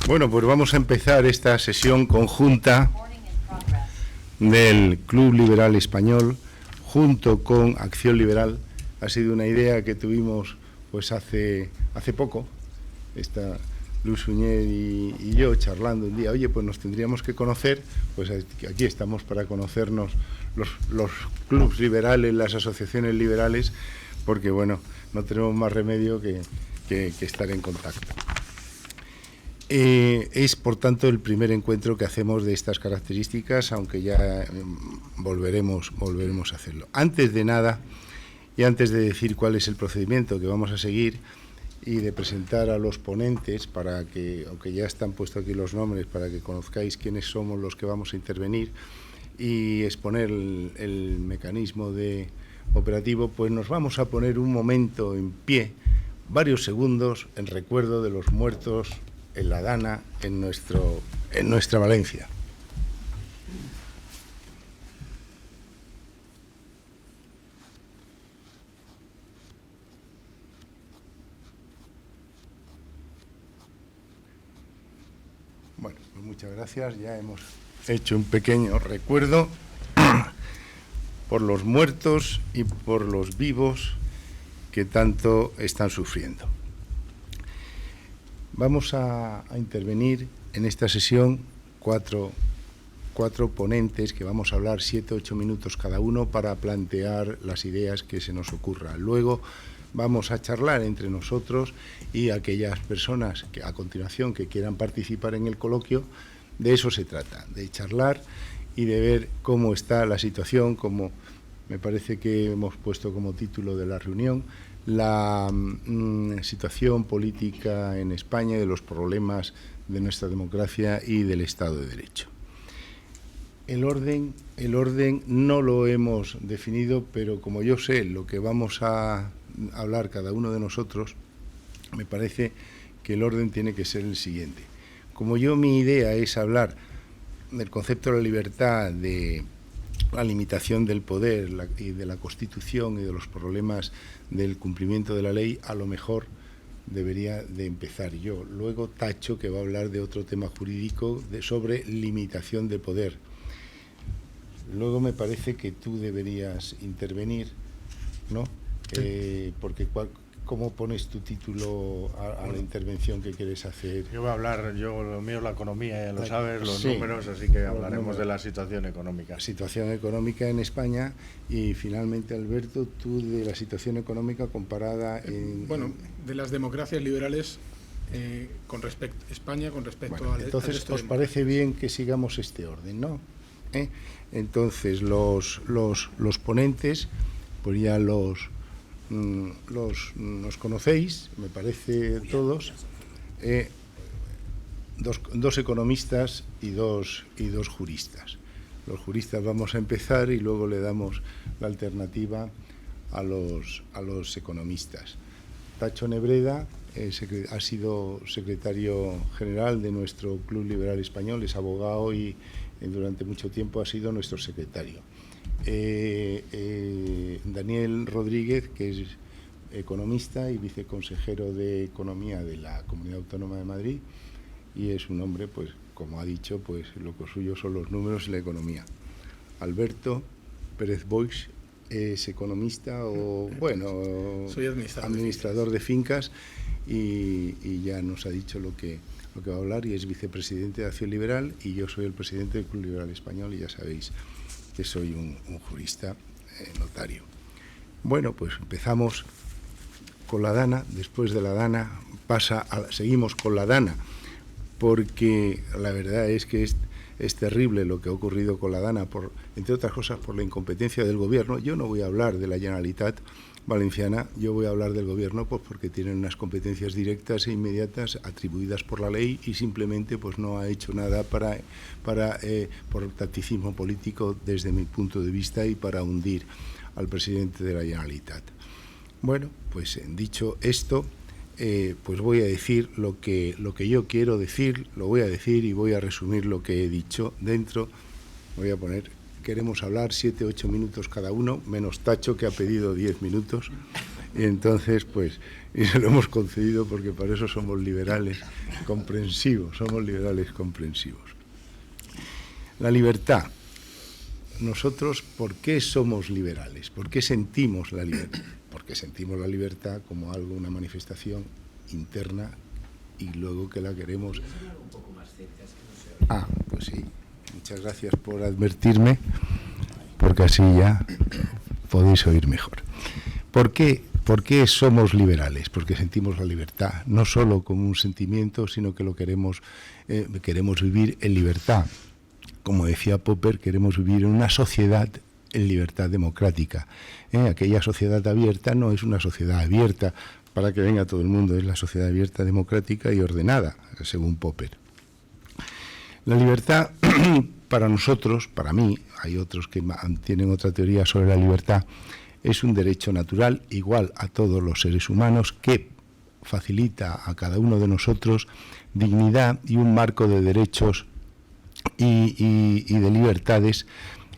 Bueno, pues vamos a empezar esta sesión conjunta del Club Liberal Español junto con Acción Liberal. Ha sido una idea que tuvimos pues hace poco, Luz Suñer y yo charlando un día. Oye, pues nos tendríamos que conocer, pues aquí estamos para conocernos los clubs liberales, las asociaciones liberales, porque bueno, no tenemos más remedio que estar en contacto. Es, por tanto, el primer encuentro que hacemos de estas características, aunque ya volveremos a hacerlo. Antes de nada, y antes de decir cuál es el procedimiento que vamos a seguir y de presentar a los ponentes, para que, aunque ya están puestos aquí los nombres, para que conozcáis quiénes somos los que vamos a intervenir y exponer el mecanismo operativo, pues nos vamos a poner un momento en pie, varios segundos, en recuerdo de los muertos en la Dana, en nuestra Valencia. Bueno, pues muchas gracias. Ya hemos hecho un pequeño recuerdo por los muertos y por los vivos que tanto están sufriendo. Vamos a intervenir en esta sesión cuatro ponentes que vamos a hablar 7-8 minutos cada uno para plantear las ideas que se nos ocurran. Luego vamos a charlar entre nosotros y aquellas personas que a continuación que quieran participar en el coloquio. De eso se trata, de charlar y de ver cómo está la situación, como me parece que hemos puesto como título de la reunión, la situación política en España y de los problemas de nuestra democracia y del Estado de Derecho. El orden no lo hemos definido, pero como yo sé lo que vamos a hablar cada uno de nosotros, me parece que el orden tiene que ser el siguiente. Como mi idea es hablar del concepto de la libertad, de la limitación del poder y de la Constitución y de los problemas del cumplimiento de la ley, a lo mejor debería de empezar yo. Luego Tacho, que va a hablar de otro tema jurídico sobre limitación de poder. Luego me parece que tú deberías intervenir, ¿no? Porque ¿cómo pones tu título a la intervención que quieres hacer? Yo voy a hablar, lo mío es la economía, ya lo sabes, los números, así que hablaremos de la situación económica. Situación económica en España y finalmente, Alberto, tú de la situación económica comparada en... Bueno, de las democracias liberales con respecto a España, con respecto al... Entonces, ¿os parece bien que sigamos este orden, no? Entonces, los ponentes, pues ya nos conocéis, me parece todos, dos economistas y dos juristas. Los juristas vamos a empezar y luego le damos la alternativa a los economistas. Tacho Nebreda ha sido secretario general de nuestro Club Liberal Español, es abogado y durante mucho tiempo ha sido nuestro secretario. Daniel Rodríguez, que es economista y viceconsejero de Economía de la Comunidad Autónoma de Madrid, y es un hombre, pues, como ha dicho, pues lo que suyo son los números y la economía. Alberto Pérez Boix es economista soy administrador de fincas y ya nos ha dicho lo que va a hablar, y es vicepresidente de Acción Liberal, y yo soy el presidente del Club Liberal Español, y ya sabéis que soy un jurista notario. Bueno, pues empezamos con la Dana. Después de la Dana seguimos con la Dana, porque la verdad es que es terrible lo que ha ocurrido con la Dana, entre otras cosas por la incompetencia del Gobierno. Yo no voy a hablar de la Generalitat Valenciana, yo voy a hablar del Gobierno, pues porque tienen unas competencias directas e inmediatas atribuidas por la ley y simplemente pues no ha hecho nada por tacticismo político desde mi punto de vista y para hundir al presidente de la Generalitat. Bueno, pues dicho esto, pues voy a decir lo que yo quiero decir, lo voy a decir y voy a resumir lo que he dicho dentro. Voy a poner, queremos hablar 7-8 minutos cada uno, menos Tacho, que ha pedido 10 minutos, Y entonces, pues, y se lo hemos concedido porque para eso somos liberales comprensivos, La libertad. Nosotros, ¿por qué somos liberales? ¿Por qué sentimos la libertad? Porque sentimos la libertad como algo, una manifestación interna y luego que la queremos... Ah, pues sí. Muchas gracias por advertirme, porque así ya podéis oír mejor. ¿Por qué somos liberales? Porque sentimos la libertad, no solo como un sentimiento, sino que lo queremos vivir en libertad. Como decía Popper, queremos vivir en una sociedad en libertad democrática. Aquella sociedad abierta no es una sociedad abierta para que venga todo el mundo, es la sociedad abierta, democrática y ordenada, según Popper. La libertad, para nosotros, para mí, hay otros que tienen otra teoría sobre la libertad, es un derecho natural igual a todos los seres humanos que facilita a cada uno de nosotros dignidad y un marco de derechos y de libertades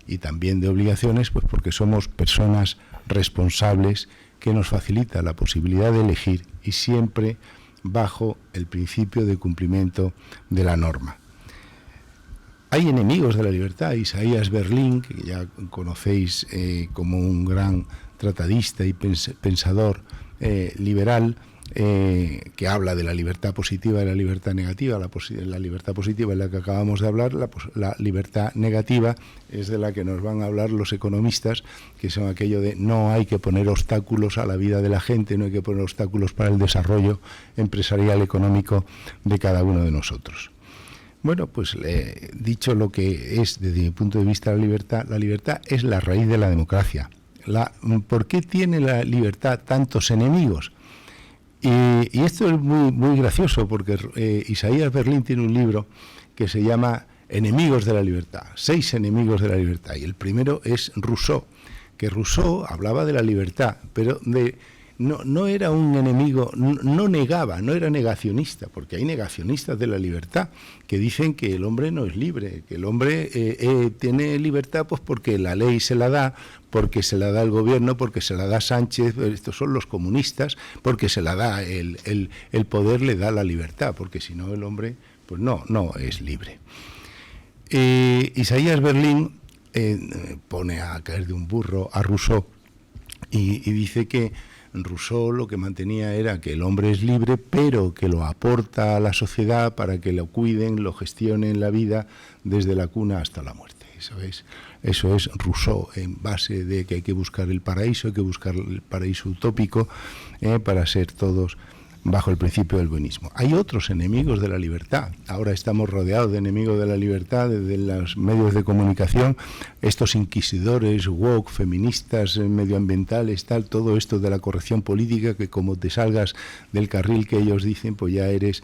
y también de obligaciones, pues porque somos personas responsables que nos facilita la posibilidad de elegir y siempre bajo el principio de cumplimiento de la norma. Hay enemigos de la libertad. Isaías Berlin, que ya conocéis como un gran tratadista y pensador liberal, que habla de la libertad positiva y la libertad negativa. La libertad positiva es la que acabamos de hablar, la libertad negativa es de la que nos van a hablar los economistas, que son aquello de no hay que poner obstáculos a la vida de la gente, no hay que poner obstáculos para el desarrollo empresarial, económico de cada uno de nosotros. Bueno, pues dicho lo que es desde mi punto de vista la libertad es la raíz de la democracia. ¿Por qué tiene la libertad tantos enemigos? Y esto es muy gracioso porque Isaías Berlin tiene un libro que se llama Enemigos de la libertad, 6 enemigos de la libertad. Y el primero es Rousseau, que Rousseau hablaba de la libertad, pero no era un enemigo, no negaba, no era negacionista, porque hay negacionistas de la libertad que dicen que el hombre no es libre, que el hombre tiene libertad pues porque la ley se la da, porque se la da el gobierno, porque se la da Sánchez, estos son los comunistas, porque se la da el poder, le da la libertad, porque si no el hombre pues no es libre. Isaías Berlin pone a caer de un burro a Rousseau y dice que Rousseau lo que mantenía era que el hombre es libre, pero que lo aporta a la sociedad para que lo cuiden, lo gestionen la vida desde la cuna hasta la muerte. Eso es Rousseau, en base de que hay que buscar el paraíso utópico para ser todos bajo el principio del buenismo. Hay otros enemigos de la libertad. Ahora estamos rodeados de enemigos de la libertad desde los medios de comunicación, estos inquisidores, woke, feministas, medioambientales, todo esto de la corrección política, que como te salgas del carril que ellos dicen, pues ya eres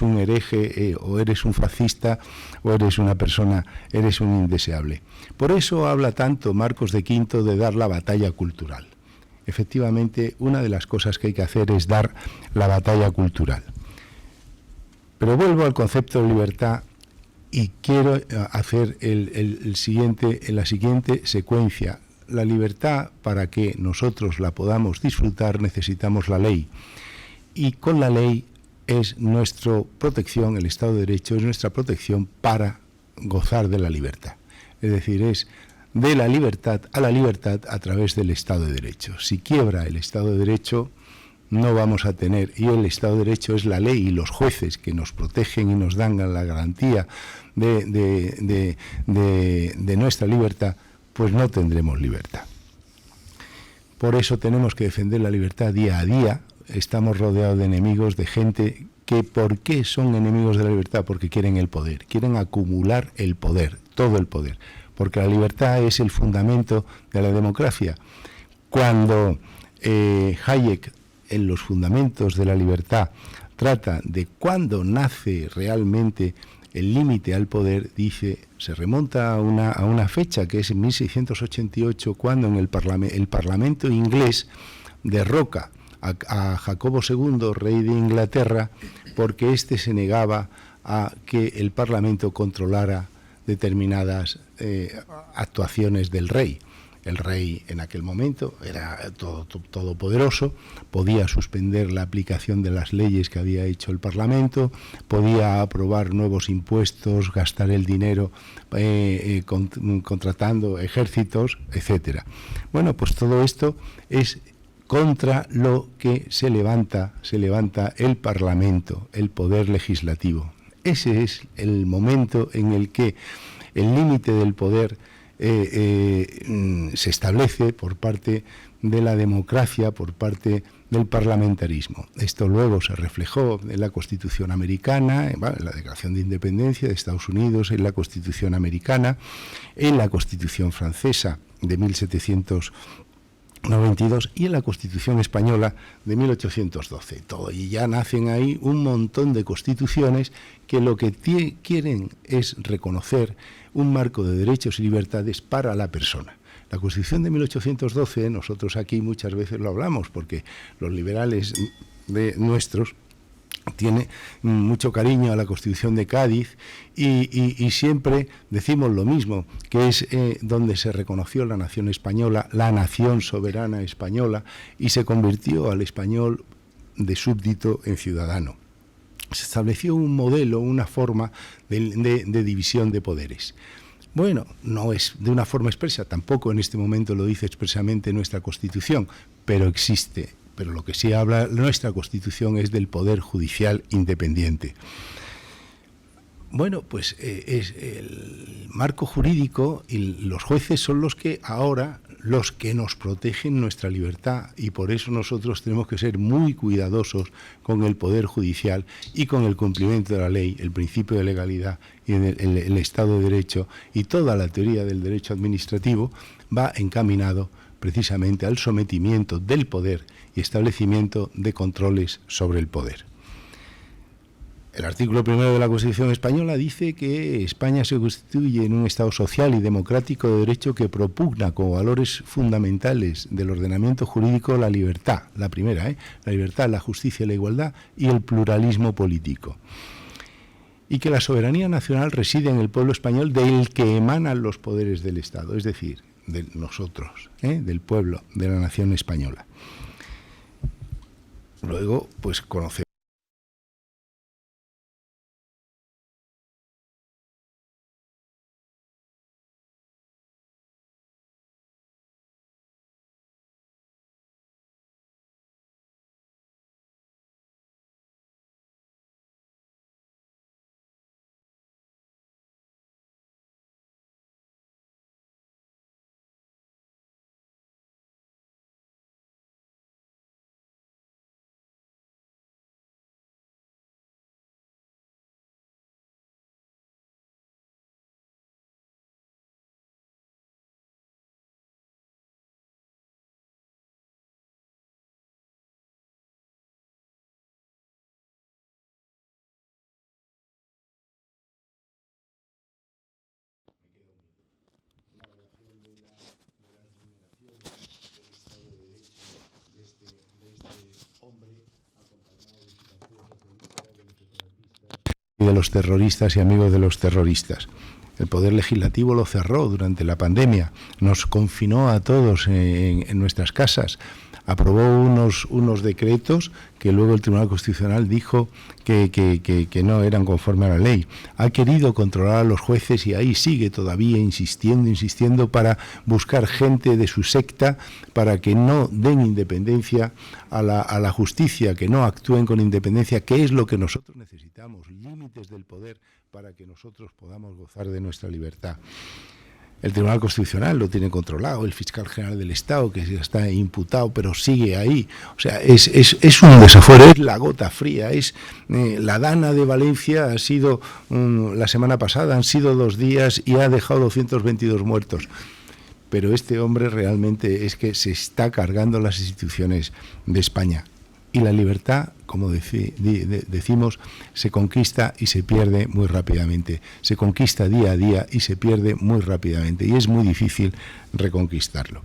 un hereje, o eres un fascista, o eres una persona, eres un indeseable. Por eso habla tanto Marcos de Quinto de dar la batalla cultural. Efectivamente, una de las cosas que hay que hacer es dar la batalla cultural. Pero vuelvo al concepto de libertad y quiero hacer en la siguiente secuencia. La libertad, para que nosotros la podamos disfrutar, necesitamos la ley. Y con la ley es nuestra protección, el Estado de Derecho es nuestra protección para gozar de la libertad. Es decir, es de la libertad a través del Estado de Derecho. Si quiebra el Estado de Derecho, no vamos a tener, y el Estado de Derecho es la ley y los jueces que nos protegen y nos dan la garantía de nuestra libertad, pues no tendremos libertad. Por eso tenemos que defender la libertad día a día. Estamos rodeados de enemigos, de gente que, ¿por qué son enemigos de la libertad? Porque quieren el poder, quieren acumular el poder, todo el poder. Porque la libertad es el fundamento de la democracia. Cuando Hayek, en los fundamentos de la libertad, trata de cuándo nace realmente el límite al poder, dice, se remonta a una fecha que es en 1688, cuando en el Parlamento inglés derroca a Jacobo II, rey de Inglaterra, porque éste se negaba a que el Parlamento controlara determinadas actuaciones del rey. El rey en aquel momento era todopoderoso, podía suspender la aplicación de las leyes que había hecho el Parlamento, podía aprobar nuevos impuestos, gastar el dinero contratando ejércitos, etcétera. Bueno, pues todo esto es contra lo que se levanta el Parlamento, el poder legislativo. Ese es el momento en el que el límite del poder se establece por parte de la democracia, por parte del parlamentarismo. Esto luego se reflejó en la Constitución americana, en la Declaración de Independencia de Estados Unidos, en la Constitución americana, en la Constitución francesa de 1792 y en la Constitución española de 1812. Y ya nacen ahí un montón de constituciones que lo que quieren es reconocer un marco de derechos y libertades para la persona. La Constitución de 1812, nosotros aquí muchas veces lo hablamos, porque los liberales nuestros tienen mucho cariño a la Constitución de Cádiz y siempre decimos lo mismo, que es donde se reconoció la nación española, la nación soberana española, y se convirtió al español de súbdito en ciudadano. Se estableció un modelo, una forma de división de poderes. Bueno, no es de una forma expresa, tampoco en este momento lo dice expresamente nuestra Constitución, pero existe. Pero lo que sí habla nuestra Constitución es del Poder Judicial independiente. Bueno, pues es el marco jurídico y los jueces son los que ahora, los que nos protegen nuestra libertad, y por eso nosotros tenemos que ser muy cuidadosos con el Poder Judicial y con el cumplimiento de la ley, el principio de legalidad y el Estado de Derecho, y toda la teoría del derecho administrativo va encaminado precisamente al sometimiento del poder y establecimiento de controles sobre el poder. El artículo 1 de la Constitución española dice que España se constituye en un Estado social y democrático de derecho que propugna como valores fundamentales del ordenamiento jurídico la libertad, la primera, la libertad, la justicia, la igualdad y el pluralismo político. Y que la soberanía nacional reside en el pueblo español, del que emanan los poderes del Estado, es decir, de nosotros, del pueblo, de la nación española. Luego, pues conocemos de los terroristas y amigos de los terroristas. El Poder Legislativo lo cerró durante la pandemia, nos confinó a todos en nuestras casas, aprobó unos decretos que luego el Tribunal Constitucional dijo que no eran conforme a la ley. Ha querido controlar a los jueces y ahí sigue todavía insistiendo para buscar gente de su secta para que no den independencia a la justicia, que no actúen con independencia, que es lo que nosotros necesitamos, límites del poder para que nosotros podamos gozar de nuestra libertad. El Tribunal Constitucional lo tiene controlado, el fiscal general del Estado, que ya está imputado, pero sigue ahí. O sea, es un desafuero, es la gota fría, es la Dana de Valencia ha sido, la semana pasada, han sido 2 días y ha dejado 222 muertos. Pero este hombre realmente es que se está cargando las instituciones de España. Y la libertad, como decimos, se conquista y se pierde muy rápidamente. Se conquista día a día y se pierde muy rápidamente. Y es muy difícil reconquistarlo.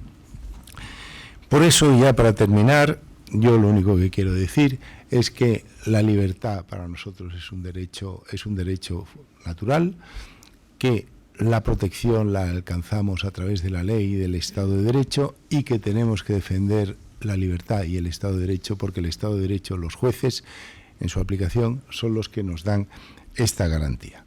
Por eso, ya para terminar, yo lo único que quiero decir es que la libertad para nosotros es un derecho natural, que la protección la alcanzamos a través de la ley y del Estado de Derecho, y que tenemos que defender la libertad y el Estado de Derecho, porque el Estado de Derecho, los jueces, en su aplicación, son los que nos dan esta garantía.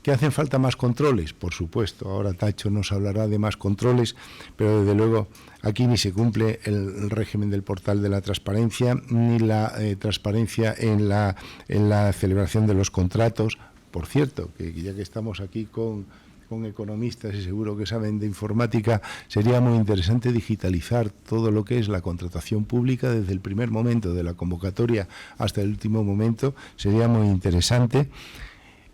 ¿Que hacen falta más controles? Por supuesto, ahora Tacho nos hablará de más controles, pero desde luego aquí ni se cumple el régimen del portal de la transparencia, ni la transparencia en la celebración de los contratos. Por cierto, que ya que estamos aquí con economistas y seguro que saben de informática, sería muy interesante digitalizar todo lo que es la contratación pública desde el primer momento de la convocatoria hasta el último momento. Sería muy interesante.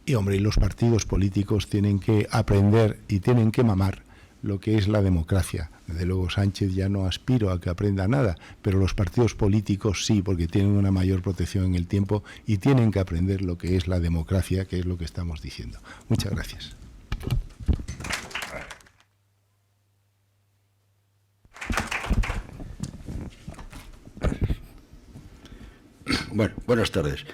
Y hombre, y los partidos políticos tienen que aprender y tienen que mamar lo que es la democracia. Desde luego Sánchez ya no aspiro a que aprenda nada, pero los partidos políticos sí, porque tienen una mayor protección en el tiempo y tienen que aprender lo que es la democracia, que es lo que estamos diciendo. Muchas gracias. Bueno, buenas tardes.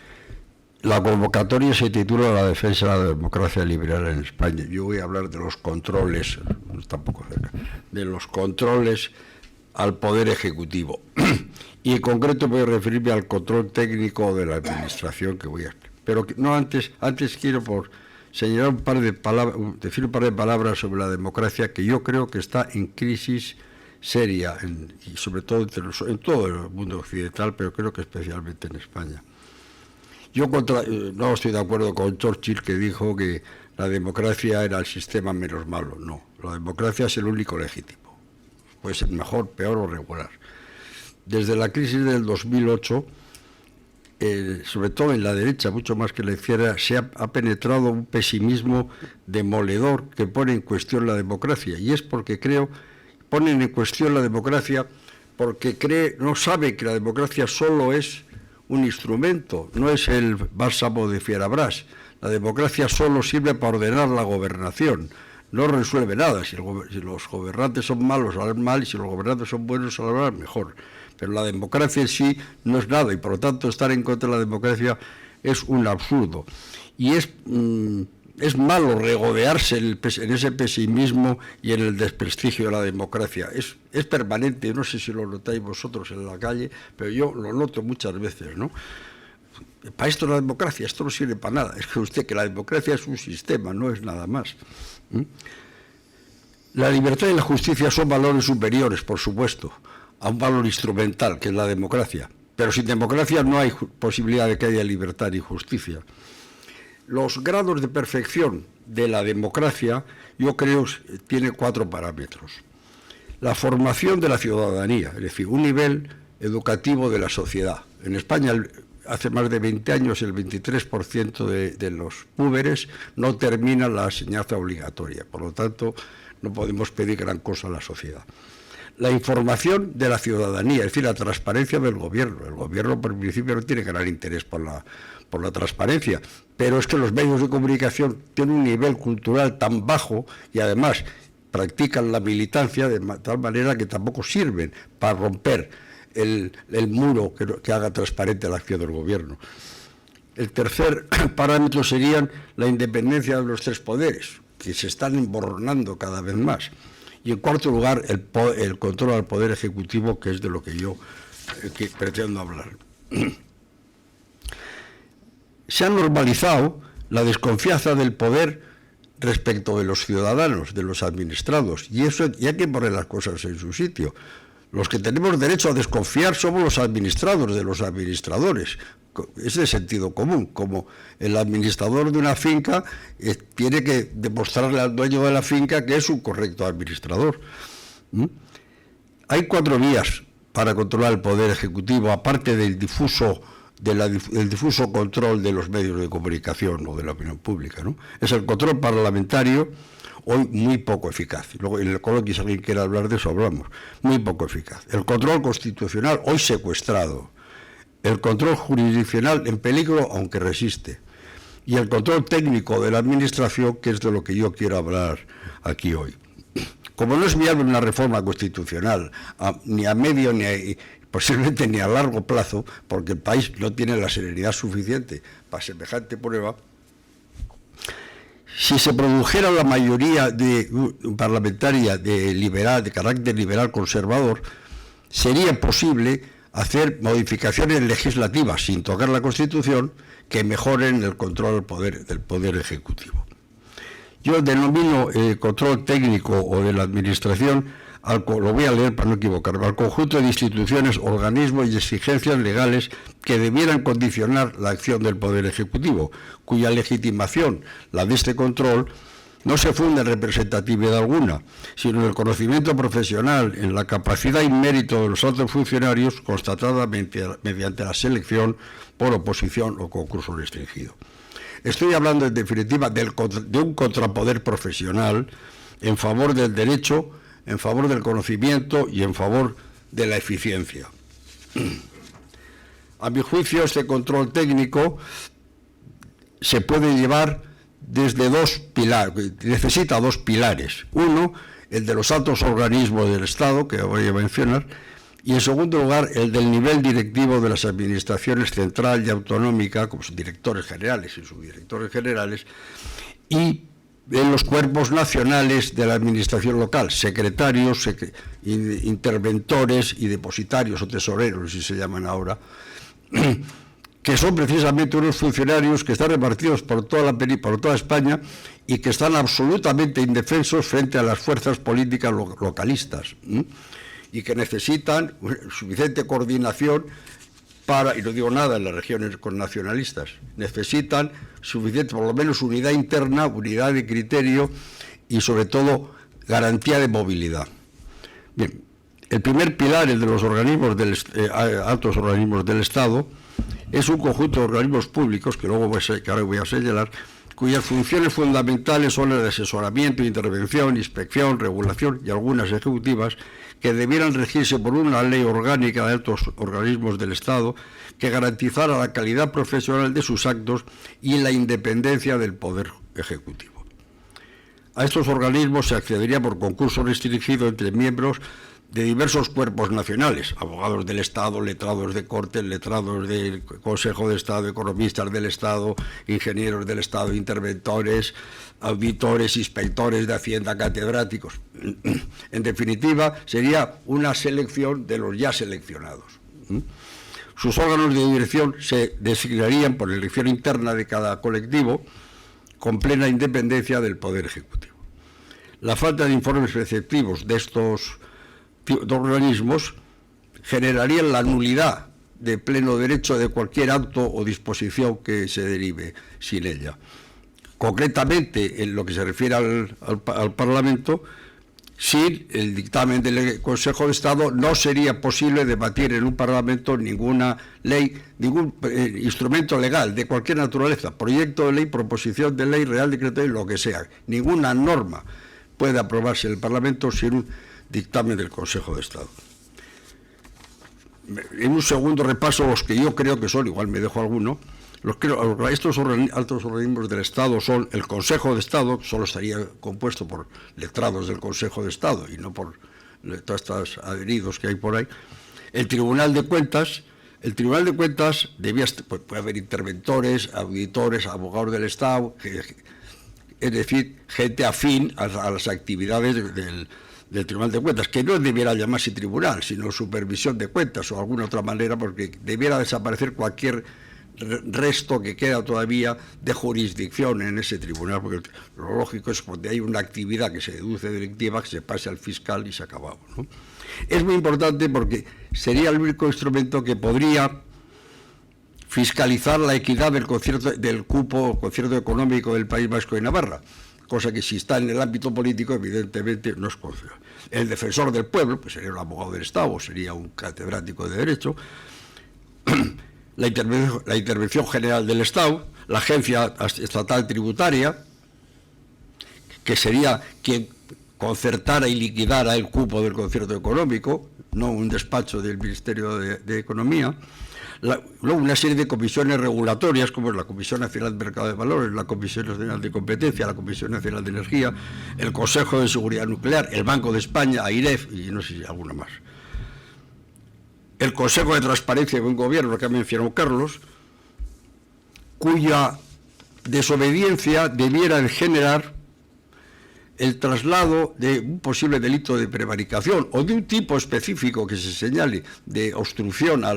La convocatoria se titula La defensa de la democracia liberal en España. Yo voy a hablar de los controles, tampoco cerca, de los controles al Poder Ejecutivo. Y en concreto voy a referirme al control técnico de la Administración que voy a explicar. Pero no antes quiero señalar decir un par de palabras sobre la democracia, que yo creo que está en crisis seria, y sobre todo en todo el mundo occidental, pero creo que especialmente en España. Yo no estoy de acuerdo con Churchill, que dijo que la democracia era el sistema menos malo. No, la democracia es el único legítimo. Puede ser mejor, peor o regular. Desde la crisis del 2008, sobre todo en la derecha, mucho más que en la izquierda, se ha penetrado un pesimismo demoledor que pone en cuestión la democracia. Y es porque ponen en cuestión la democracia porque no sabe que la democracia solo es un instrumento, no es el bálsamo de Fierabras. La democracia solo sirve para ordenar la gobernación, no resuelve nada. Si los gobernantes son malos, harán mal, y si los gobernantes son buenos, harán mejor. Pero la democracia en sí no es nada, y por lo tanto estar en contra de la democracia es un absurdo. Y es malo regodearse en ese pesimismo y en el desprestigio de la democracia. Es permanente, no sé si lo notáis vosotros en la calle, pero yo lo noto muchas veces, ¿no? Para esto la democracia, esto no sirve para nada. Es que la democracia es un sistema, no es nada más. La libertad y la justicia son valores superiores, por supuesto, a un valor instrumental, que es la democracia. Pero sin democracia no hay posibilidad de que haya libertad ni justicia. Los grados de perfección de la democracia, yo creo, tiene 4 parámetros. La formación de la ciudadanía, es decir, un nivel educativo de la sociedad. En España, hace más de 20 años, el 23% de los púberes no terminan la enseñanza obligatoria. Por lo tanto, no podemos pedir gran cosa a la sociedad. La información de la ciudadanía, es decir, la transparencia del gobierno. El gobierno, por principio, no tiene gran interés por la transparencia, pero es que los medios de comunicación tienen un nivel cultural tan bajo y además practican la militancia de tal manera que tampoco sirven para romper el muro que haga transparente la acción del gobierno. El tercer parámetro serían la independencia de los 3 poderes, que se están emborronando cada vez más. Y en cuarto lugar, el control al Poder Ejecutivo, que es de lo que yo pretendo hablar. Se ha normalizado la desconfianza del poder respecto de los ciudadanos, de los administrados, y eso hay que poner las cosas en su sitio. Los que tenemos derecho a desconfiar somos los administrados de los administradores. Es de sentido común, como el administrador de una finca tiene que demostrarle al dueño de la finca que es un correcto administrador. Hay 4 vías para controlar el Poder Ejecutivo, aparte del difuso control de los medios de comunicación o de la opinión pública, ¿no? Es el control parlamentario, hoy muy poco eficaz. Luego en el coloquio, si alguien quiere hablar de eso, hablamos. Muy poco eficaz. El control constitucional, hoy secuestrado. El control jurisdiccional en peligro, aunque resiste. Y el control técnico de la Administración, que es de lo que yo quiero hablar aquí hoy. Como no es viable una reforma constitucional, ni a medio ni posiblemente ni a largo plazo, porque el país no tiene la serenidad suficiente para semejante prueba, si se produjera la mayoría parlamentaria de carácter liberal conservador, sería posible hacer modificaciones legislativas sin tocar la Constitución que mejoren el control del poder ejecutivo. Yo denomino control técnico o de la administración, lo voy a leer para no equivocarme, al conjunto de instituciones, organismos y exigencias legales que debieran condicionar la acción del Poder Ejecutivo, cuya legitimación, la de este control, no se funda en representatividad alguna, sino en el conocimiento profesional, en la capacidad y mérito de los altos funcionarios constatada mediante la selección por oposición o concurso restringido. Estoy hablando, en definitiva, de un contrapoder profesional en favor del derecho, en favor del conocimiento y en favor de la eficiencia. A mi juicio, este control técnico se puede llevar desde dos pilares, necesita dos pilares. Uno, el de los altos organismos del Estado, que voy a mencionar, y en segundo lugar, el del nivel directivo de las administraciones central y autonómica, como sus directores generales y subdirectores generales, y en los cuerpos nacionales de la administración local, secretarios, interventores y depositarios o tesoreros, si se llaman ahora, que son precisamente unos funcionarios que están repartidos por toda España y que están absolutamente indefensos frente a las fuerzas políticas localistas, y que necesitan suficiente coordinación y no digo nada en las regiones con nacionalistas, necesitan suficiente, por lo menos, unidad interna, unidad de criterio y, sobre todo, garantía de movilidad. Bien, el primer pilar, el de los altos organismos del Estado, es un conjunto de organismos públicos, que ahora voy a señalar, cuyas funciones fundamentales son el de asesoramiento, intervención, inspección, regulación y algunas ejecutivas, que debieran regirse por una ley orgánica de altos organismos del Estado que garantizara la calidad profesional de sus actos y la independencia del Poder Ejecutivo. A estos organismos se accedería por concurso restringido entre miembros de diversos cuerpos nacionales, abogados del Estado, letrados de Cortes, letrados del Consejo de Estado, economistas del Estado, ingenieros del Estado, interventores, auditores, inspectores de Hacienda, catedráticos. En definitiva, sería una selección de los ya seleccionados. Sus órganos de dirección se designarían por elección interna de cada colectivo, con plena independencia del Poder Ejecutivo. La falta de informes preceptivos de estos organismos generarían la nulidad de pleno derecho de cualquier acto o disposición que se derive sin ella. Concretamente, en lo que se refiere al Parlamento, sin el dictamen del Consejo de Estado no sería posible debatir en un Parlamento ninguna ley, ningún instrumento legal de cualquier naturaleza, proyecto de ley, proposición de ley, real decreto y lo que sea. Ninguna norma puede aprobarse en el Parlamento sin un dictamen del Consejo de Estado. En un segundo repaso, los que yo creo que son, igual me dejo alguno, estos altos organismos del Estado son el Consejo de Estado, que solo estaría compuesto por letrados del Consejo de Estado y no por todos estos adheridos que hay por ahí. El Tribunal de Cuentas puede haber interventores, auditores, abogados del Estado, es decir, gente afín a las actividades del Tribunal de Cuentas, que no debiera llamarse tribunal, sino supervisión de cuentas o alguna otra manera, porque debiera desaparecer cualquier resto que queda todavía de jurisdicción en ese tribunal, porque lo lógico es cuando hay una actividad que se deduce delictiva, que se pase al fiscal y se acababa, ¿no? Es muy importante porque sería el único instrumento que podría fiscalizar la equidad del cupo, concierto económico del País Vasco y Navarra, cosa que si está en el ámbito político evidentemente no es conocido. El defensor del pueblo, pues sería un abogado del Estado o sería un catedrático de Derecho. La intervención general del Estado, la agencia estatal tributaria, que sería quien concertara y liquidara el cupo del concierto económico, no un despacho del Ministerio de Economía. Luego una serie de comisiones regulatorias, como es la Comisión Nacional de Mercado de Valores, la Comisión Nacional de Competencia, la Comisión Nacional de Energía, el Consejo de Seguridad Nuclear, el Banco de España, AIREF y no sé si alguna más. El Consejo de Transparencia y Buen Gobierno, que ha mencionado Carlos, cuya desobediencia debiera generar el traslado de un posible delito de prevaricación o de un tipo específico que se señale de obstrucción a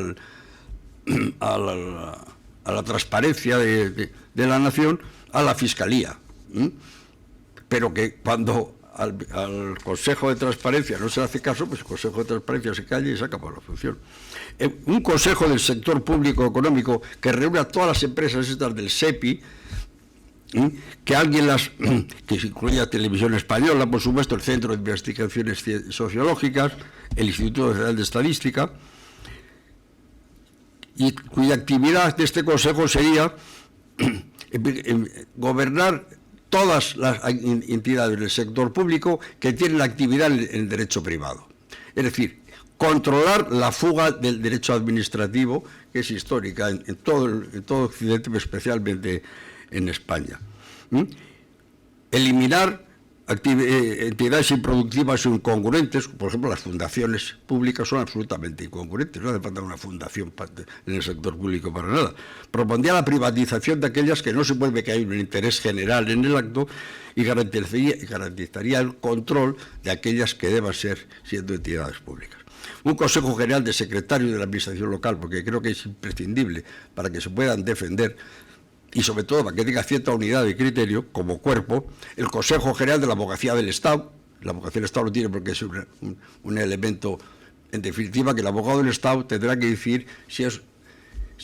la transparencia de la nación a la Fiscalía. Pero que cuando al Consejo de Transparencia no se le hace caso, pues el Consejo de Transparencia se calla y se acaba la función. Un consejo del sector público económico que reúne a todas las empresas estas del SEPI, que alguien que incluye a Televisión Española, por supuesto, el Centro de Investigaciones Sociológicas, el Instituto Nacional de Estadística, y cuya actividad de este consejo sería gobernar todas las entidades del sector público que tienen actividad en el derecho privado. Es decir, controlar la fuga del derecho administrativo, que es histórica en todo Occidente, pero especialmente en España. Eliminar entidades improductivas o incongruentes. Por ejemplo, las fundaciones públicas son absolutamente incongruentes, no hace falta una fundación en el sector público para nada. Propondría la privatización de aquellas que no se puede, que hay un interés general en el acto, y garantizaría el control de aquellas que deban ser siendo entidades públicas. Un Consejo General de Secretarios de la Administración Local, porque creo que es imprescindible para que se puedan defender y sobre todo para que tenga cierta unidad de criterio como cuerpo, el Consejo General de la Abogacía del Estado. La Abogacía del Estado lo tiene porque es un elemento, en definitiva, que el abogado del Estado tendrá que decir si es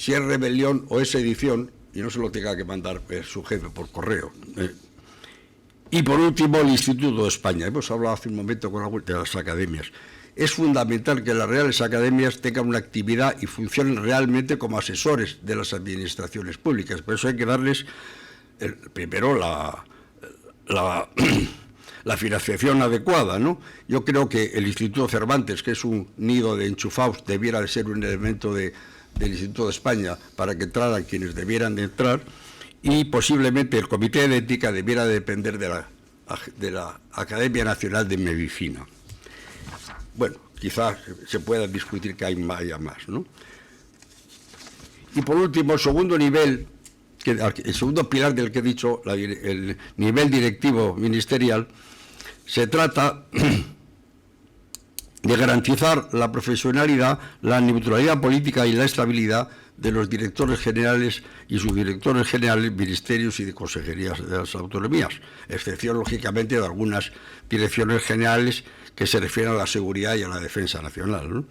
rebelión o es sedición, y no se lo tenga que mandar su jefe por correo. Y por último, el Instituto de España. Hemos hablado hace un momento con la vuelta de las academias. Es fundamental que las reales academias tengan una actividad y funcionen realmente como asesores de las administraciones públicas. Por eso hay que darles, primero, la financiación adecuada, ¿no? Yo creo que el Instituto Cervantes, que es un nido de enchufados, debiera de ser un elemento del Instituto de España para que entraran quienes debieran de entrar, y posiblemente el Comité de Ética debiera depender de la Academia Nacional de Medicina. Bueno, quizás se pueda discutir que haya más, ¿no? Y por último, el segundo nivel, el segundo pilar del que he dicho, el nivel directivo ministerial, se trata de garantizar la profesionalidad, la neutralidad política y la estabilidad de los directores generales y subdirectores generales, ministerios y de consejerías de las autonomías, excepción, lógicamente, de algunas direcciones generales que se refieren a la seguridad y a la defensa nacional, ¿no?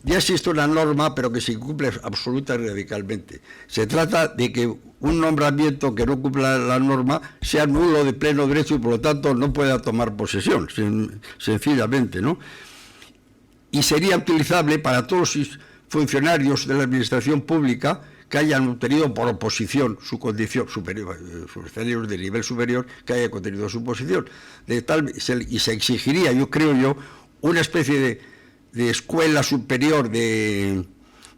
Ya existe una norma, pero que se incumple absoluta y radicalmente. Se trata de que un nombramiento que no cumpla la norma sea nulo de pleno derecho y, por lo tanto, no pueda tomar posesión, sencillamente, ¿no? Y sería utilizable para todos los funcionarios de la administración pública que hayan obtenido por oposición su condición superior, funcionarios de nivel superior que hayan contenido su posición. Y se exigiría, una especie de escuela superior de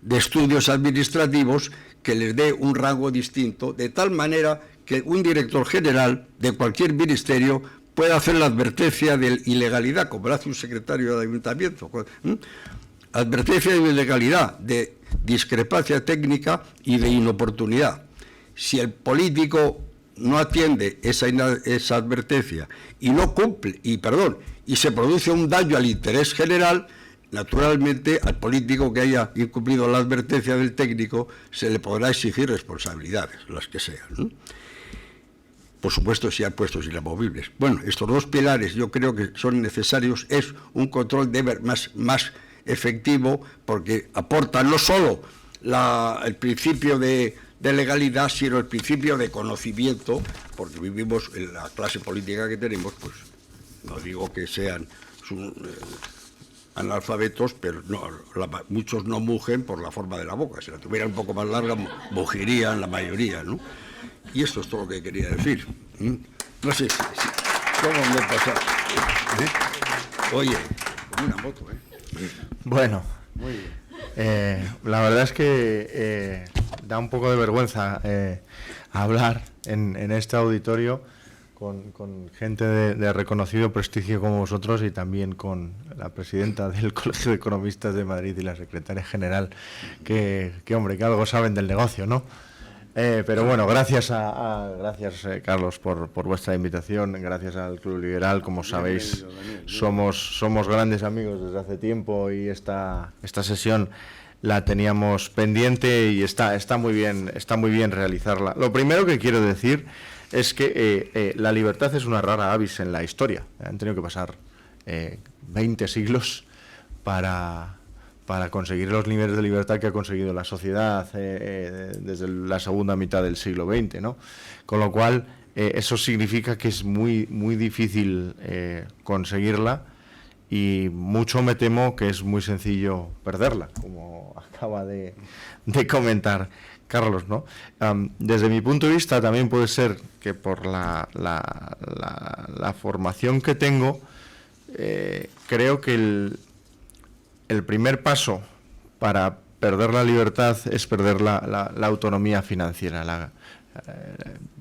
estudios administrativos que les dé un rango distinto, de tal manera que un director general de cualquier ministerio pueda hacer la advertencia de ilegalidad, como lo hace un secretario de ayuntamiento. Advertencia de ilegalidad, de discrepancia técnica y de inoportunidad. Si el político no atiende esa advertencia y no cumple, y se produce un daño al interés general, naturalmente al político que haya incumplido la advertencia del técnico se le podrá exigir responsabilidades, las que sean, ¿no? Por supuesto, si hay puestos inamovibles. Bueno, estos dos pilares yo creo que son necesarios. Es un control más efectivo, porque aporta no solo el principio de legalidad, sino el principio de conocimiento, porque vivimos en la clase política que tenemos, pues no digo que sean analfabetos, pero muchos no mugen por la forma de la boca. Si la tuvieran un poco más larga, mugirían la mayoría, ¿no? Y esto es todo lo que quería decir. No sé cómo me he pasado. Oye, como una moto, Bueno, muy bien. La verdad es que da un poco de vergüenza hablar en este auditorio con gente de reconocido prestigio como vosotros, y también con la presidenta del Colegio de Economistas de Madrid y la secretaria general, que hombre, que algo saben del negocio, ¿no? Pero bueno, gracias Carlos por vuestra invitación, gracias al Club Liberal. Como sabéis, somos grandes amigos desde hace tiempo y esta sesión la teníamos pendiente y está muy bien realizarla. Lo primero que quiero decir es que la libertad es una rara avis en la historia. Han tenido que pasar 20 siglos para conseguir los niveles de libertad que ha conseguido la sociedad desde la segunda mitad del siglo XX, ¿no? Con lo cual, eso significa que es muy difícil conseguirla, y mucho me temo que es muy sencillo perderla, como acaba de comentar Carlos, ¿no? Desde mi punto de vista, también puede ser que por la formación que tengo, creo que el primer paso para perder la libertad es perder la autonomía financiera,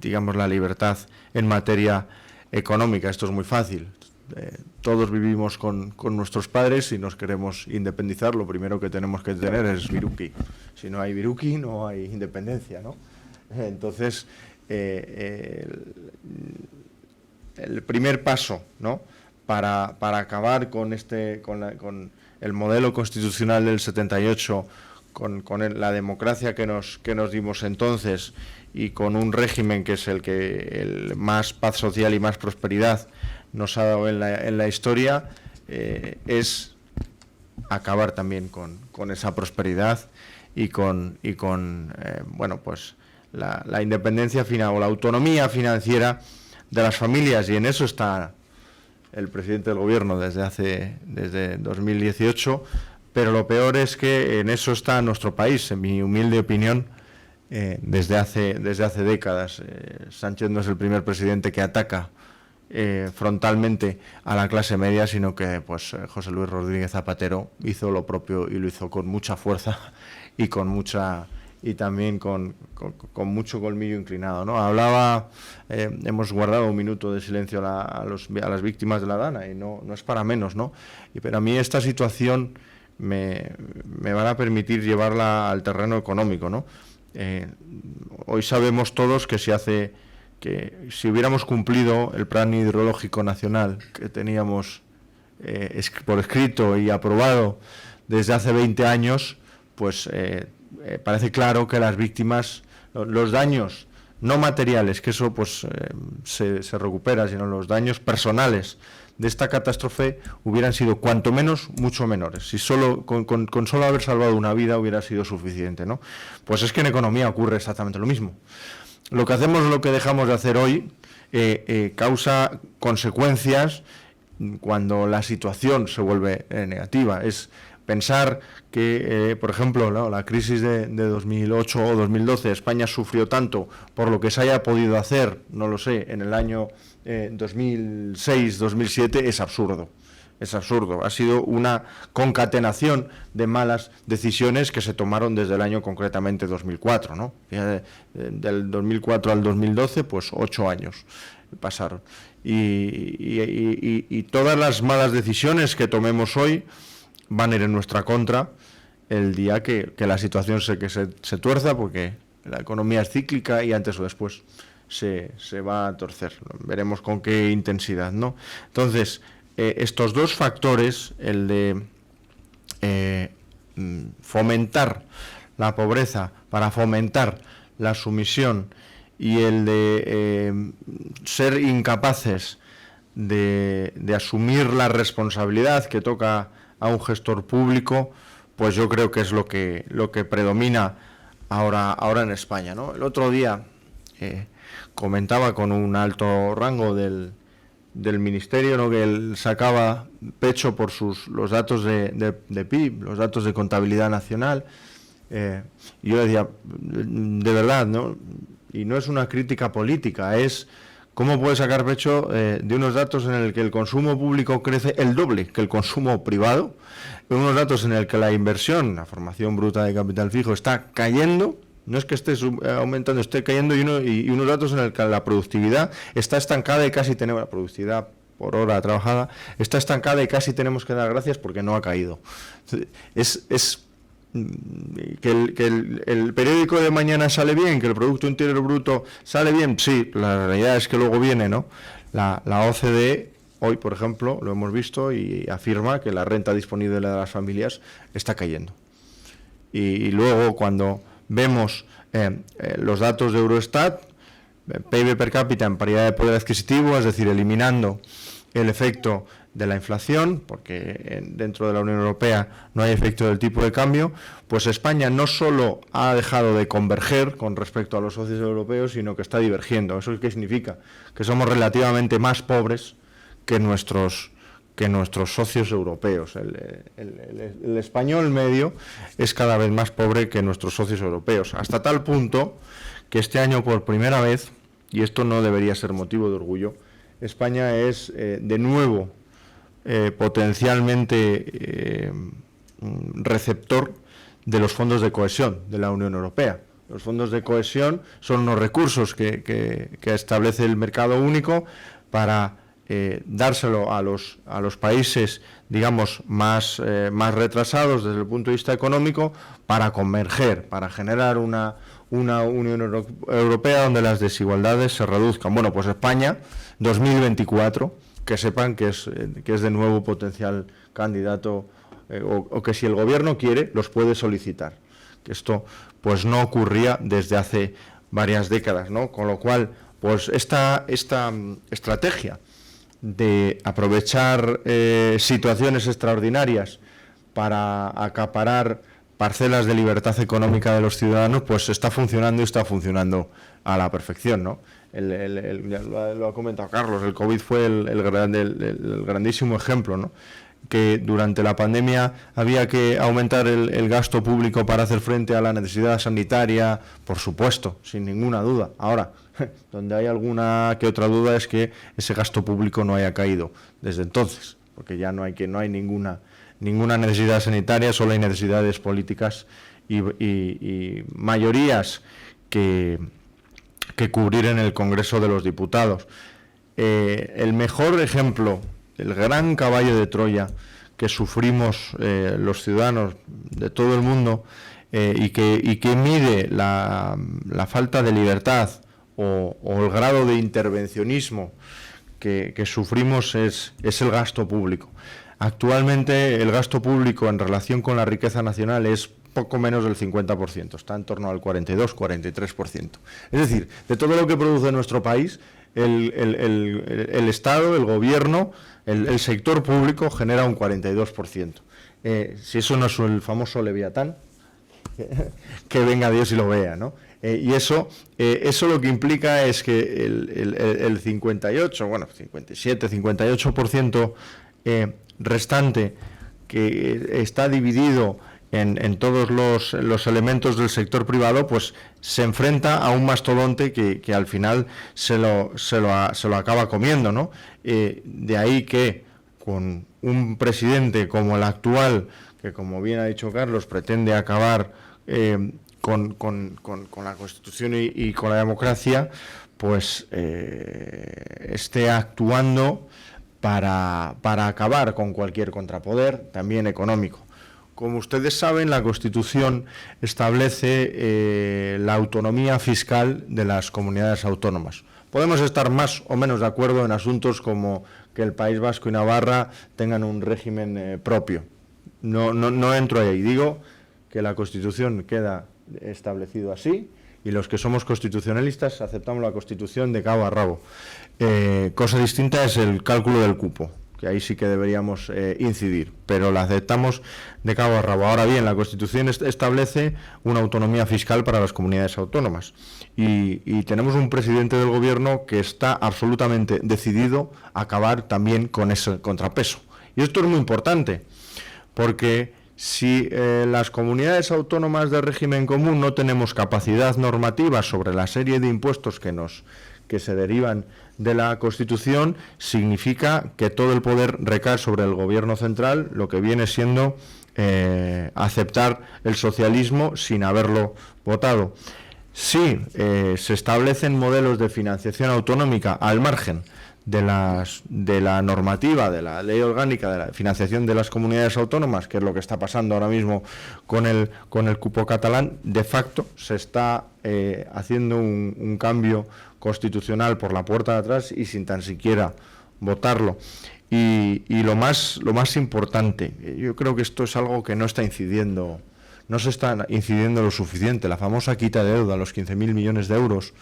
digamos, la libertad en materia económica. Esto es muy fácil. Todos vivimos con nuestros padres y nos queremos independizar. Lo primero que tenemos que tener es viruki. Si no hay viruki, no hay independencia, ¿no? Entonces, el primer paso, ¿no?, para acabar con el modelo constitucional del 78, con la democracia que nos dimos entonces, y con un régimen que es el más paz social y más prosperidad nos ha dado en la historia, es acabar también con esa prosperidad y con bueno, pues la independencia final o la autonomía financiera de las familias. Y en eso está el presidente del gobierno desde 2018, pero lo peor es que en eso está nuestro país, en mi humilde opinión, desde hace décadas. Sánchez no es el primer presidente que ataca frontalmente a la clase media, sino que pues José Luis Rodríguez Zapatero hizo lo propio, y lo hizo con mucha fuerza y también con mucho colmillo inclinado, ¿no? Hemos guardado un minuto de silencio a las víctimas de la Dana, y no es para menos, ¿no? Pero a mí esta situación me van a permitir llevarla al terreno económico, ¿no? Hoy sabemos todos que si hubiéramos cumplido el plan hidrológico nacional que teníamos por escrito y aprobado desde hace 20 años, pues parece claro que las víctimas, los daños no materiales, que eso pues se recupera, sino los daños personales de esta catástrofe hubieran sido cuanto menos mucho menores. Si con solo haber salvado una vida hubiera sido suficiente, ¿no? Pues es que en economía ocurre exactamente lo mismo. Lo que hacemos o lo que dejamos de hacer hoy causa consecuencias cuando la situación se vuelve negativa. Es pensar que, por ejemplo, ¿no?, la crisis de 2008 o 2012, España sufrió tanto por lo que se haya podido hacer, no lo sé, en el año 2006-2007, es absurdo. Es absurdo. Ha sido una concatenación de malas decisiones que se tomaron desde el año concretamente 2004, ¿no? Del 2004 al 2012, pues 8 años pasaron. Y todas las malas decisiones que tomemos hoy van a ir en nuestra contra el día que la situación se tuerza, porque la economía es cíclica y antes o después se va a torcer. Veremos con qué intensidad, ¿no? Entonces, estos dos factores, el de fomentar la pobreza para fomentar la sumisión, y el de ser incapaces de asumir la responsabilidad que toca a un gestor público, pues yo creo que es lo que predomina ahora en España, ¿no? El otro día comentaba con un alto rango del Ministerio, ¿no?, que él sacaba pecho por los datos de PIB, los datos de contabilidad nacional. Y yo decía, de verdad, ¿no? Y no es una crítica política, es cómo puede sacar pecho de unos datos en el que el consumo público crece el doble que el consumo privado, unos datos en el que la inversión, la formación bruta de capital fijo, está cayendo. No es que esté aumentando, esté cayendo, y unos datos en el que la productividad está estancada y casi tenemos la productividad por hora trabajada, está estancada y casi tenemos que dar gracias porque no ha caído. Es el periódico de mañana sale bien, que el Producto Interior Bruto sale bien, sí, la realidad es que luego viene, ¿no? La OCDE, hoy, por ejemplo, lo hemos visto y afirma que la renta disponible de las familias está cayendo. Y luego, cuando vemos los datos de Eurostat, PIB per cápita en paridad de poder adquisitivo, es decir, eliminando el efecto de la inflación, porque dentro de la Unión Europea no hay efecto del tipo de cambio, pues España no solo ha dejado de converger con respecto a los socios europeos, sino que está divergiendo. ¿Eso qué significa? Que somos relativamente más pobres que nuestros socios europeos. El español medio es cada vez más pobre que nuestros socios europeos, hasta tal punto que este año, por primera vez, y esto no debería ser motivo de orgullo, España es de nuevo potencialmente receptor de los fondos de cohesión de la Unión Europea. Los fondos de cohesión son unos recursos que establece el mercado único para dárselo a los países, digamos, más retrasados desde el punto de vista económico, para converger, para generar una Unión Europea donde las desigualdades se reduzcan. Bueno, pues España, 2024, que sepan que es de nuevo potencial candidato, o que si el gobierno quiere, los puede solicitar. Que esto pues no ocurría desde hace varias décadas, ¿no? Con lo cual, pues esta estrategia de aprovechar situaciones extraordinarias para acaparar parcelas de libertad económica de los ciudadanos, pues está funcionando y está funcionando a la perfección, ¿no? Lo ha comentado Carlos, el COVID fue el grandísimo ejemplo, ¿no? Que durante la pandemia había que aumentar el gasto público para hacer frente a la necesidad sanitaria, por supuesto, sin ninguna duda. Ahora, donde hay alguna que otra duda es que ese gasto público no haya caído desde entonces, porque ya no hay ninguna necesidad sanitaria, solo hay necesidades políticas y mayorías que cubrir en el Congreso de los Diputados. El mejor ejemplo, el gran caballo de Troya que sufrimos los ciudadanos de todo el mundo y que mide la falta de libertad o el grado de intervencionismo que sufrimos es el gasto público. Actualmente el gasto público en relación con la riqueza nacional es poco menos del 50%, está en torno al 42-43%. Es decir, de todo lo que produce nuestro país, el Estado, el Gobierno, el sector público genera un 42%. Si eso no es el famoso Leviatán, que venga Dios y lo vea, ¿no? Y eso lo que implica es que el 58% restante, que está dividido en todos los elementos del sector privado, pues se enfrenta a un mastodonte que al final se lo acaba comiendo, ¿no? De ahí que con un presidente como el actual, que como bien ha dicho Carlos, pretende acabar con la Constitución y con la democracia, pues esté actuando para acabar con cualquier contrapoder, también económico. Como ustedes saben, la Constitución establece la autonomía fiscal de las comunidades autónomas. Podemos estar más o menos de acuerdo en asuntos como que el País Vasco y Navarra tengan un régimen propio. No entro ahí. Digo que la Constitución queda establecido así y los que somos constitucionalistas aceptamos la Constitución de cabo a rabo. Cosa distinta es el cálculo del cupo, que ahí sí que deberíamos incidir, pero la aceptamos de cabo a rabo. Ahora bien, la Constitución establece una autonomía fiscal para las comunidades autónomas y tenemos un presidente del Gobierno que está absolutamente decidido a acabar también con ese contrapeso. Y esto es muy importante, porque si las comunidades autónomas de régimen común no tenemos capacidad normativa sobre la serie de impuestos que se derivan de la Constitución, significa que todo el poder recae sobre el Gobierno central, lo que viene siendo aceptar el socialismo sin haberlo votado. Si se establecen modelos de financiación autonómica al margen de la normativa, de la ley orgánica de la financiación de las comunidades autónomas, que es lo que está pasando ahora mismo con el cupo catalán, de facto se está haciendo un cambio constitucional por la puerta de atrás y sin tan siquiera votarlo. Y lo más importante, yo creo que esto es algo que no se está incidiendo lo suficiente. La famosa quita de deuda, los 15.000 millones de euros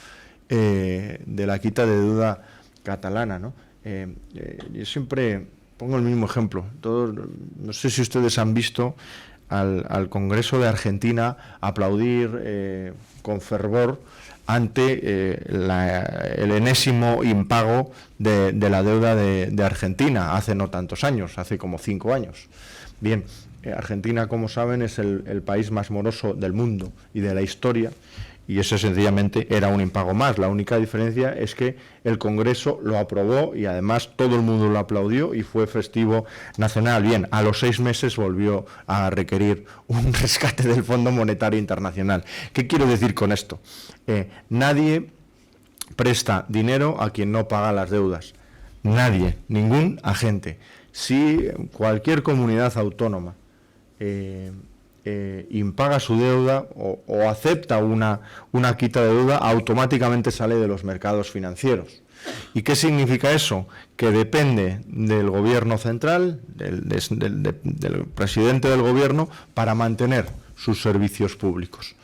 de la quita de deuda catalana, ¿no? Yo siempre pongo el mismo ejemplo. No sé si ustedes han visto al Congreso de Argentina aplaudir con fervor ante el enésimo impago de la deuda de Argentina hace no tantos años, hace como 5 años. Bien, Argentina, como saben, es el país más moroso del mundo y de la historia, y eso sencillamente era un impago más. La única diferencia es que el Congreso lo aprobó y además todo el mundo lo aplaudió y fue festivo nacional. Bien, a los 6 meses volvió a requerir un rescate del Fondo Monetario Internacional. ¿Qué quiero decir con esto? Nadie presta dinero a quien no paga las deudas. Nadie, ningún agente. Si cualquier comunidad autónoma impaga su deuda o acepta una quita de deuda, automáticamente sale de los mercados financieros. ¿Y qué significa eso? Que depende del gobierno central, del presidente del gobierno, para mantener sus servicios públicos.